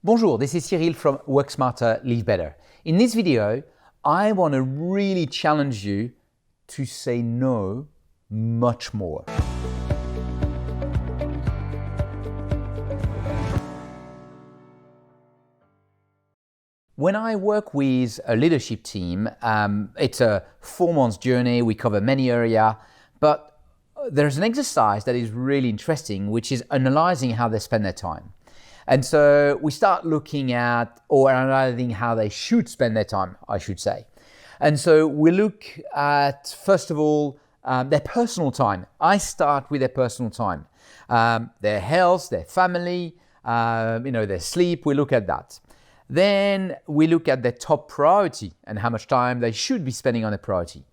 Bonjour, this is Cyril from Work Smarter, Live Better. In this video, I want to really challenge you to say no much more. When I work with a leadership team, it's a 4-month journey, we cover many areas, but there's an exercise that is really interesting, which is analyzing how they spend their time. And so we start looking at or analyzing how they should spend their time, I should say. And so we look at, first of all, their personal time. I start with their personal time, their health, their family, their sleep. We look at that. Then we look at their top priority and how much time they should be spending on their priority.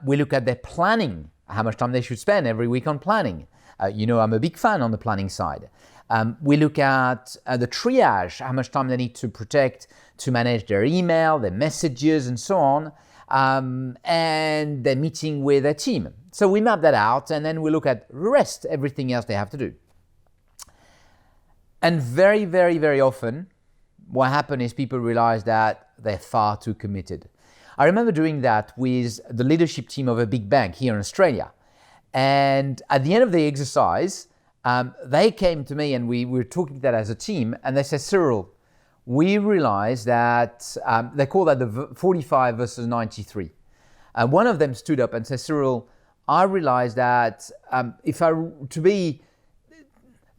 We look at their planning, how much time they should spend every week on planning. I'm a big fan on the planning side. We look at the triage, how much time they need to protect to manage their email, their messages, and so on, and their meeting with their team. So we map that out, and then we look at the rest, everything else they have to do. And very, very, very often, what happens is people realize that they're far too committed. I remember doing that with the leadership team of a big bank here in Australia. And at the end of the exercise, they came to me and we were talking that as a team, and they said, Cyril, we realized that, they call that the 45 versus 93. One of them stood up and said, Cyril, I realized that to be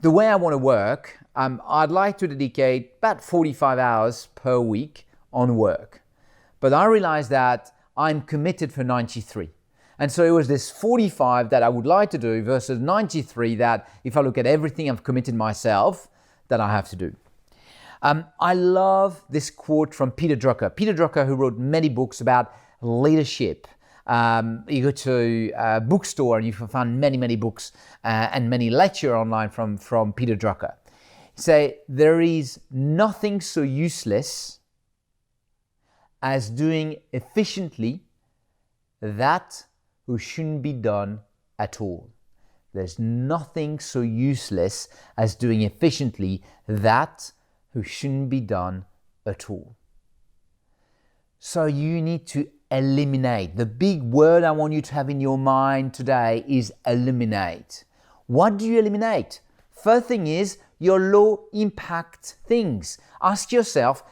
the way I want to work, I'd like to dedicate about 45 hours per week on work. But I realized that I'm committed for 93. And so it was this 45 that I would like to do versus 93 that if I look at everything I've committed myself, that I have to do. I love this quote from Peter Drucker. Peter Drucker, who wrote many books about leadership. You go to a bookstore and you can find many, many books and many lectures online from Peter Drucker. He say, there is nothing so useless as doing efficiently that who shouldn't be done at all. There's nothing so useless as doing efficiently that who shouldn't be done at all. So you need to eliminate. The big word I want you to have in your mind today is eliminate. What do you eliminate? First thing is your low impact things. Ask yourself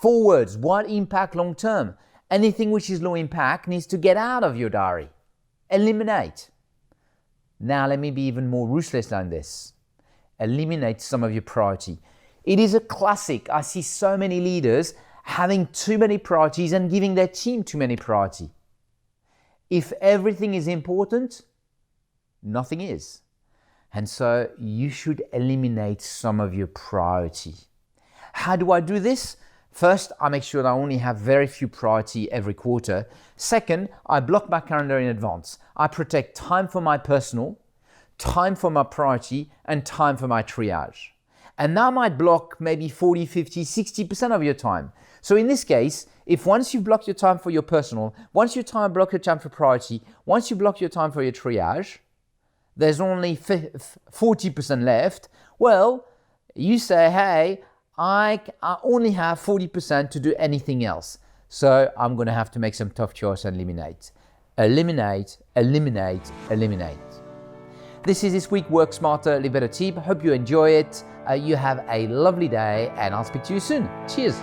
4 words, what impact long term? Anything which is low impact needs to get out of your diary. Eliminate. Now let me be even more ruthless than this. Eliminate some of your priority. It is a classic. I see so many leaders having too many priorities and giving their team too many priority. If everything is important, nothing is. And so you should eliminate some of your priority. How do I do this? First, I make sure that I only have very few priority every quarter. Second, I block my calendar in advance. I protect time for my personal, time for my priority, and time for my triage. And that might block maybe 40, 50, 60% of your time. So in this case, if once you block your time for your personal, once you block your time for priority, once you block your time for your triage, there's only 40% left, well, you say, hey, I only have 40% to do anything else. So I'm going to have to make some tough choice and eliminate. Eliminate, eliminate, eliminate. This is this week Work Smarter, Live Better tip. Hope you enjoy it. You have a lovely day and I'll speak to you soon. Cheers.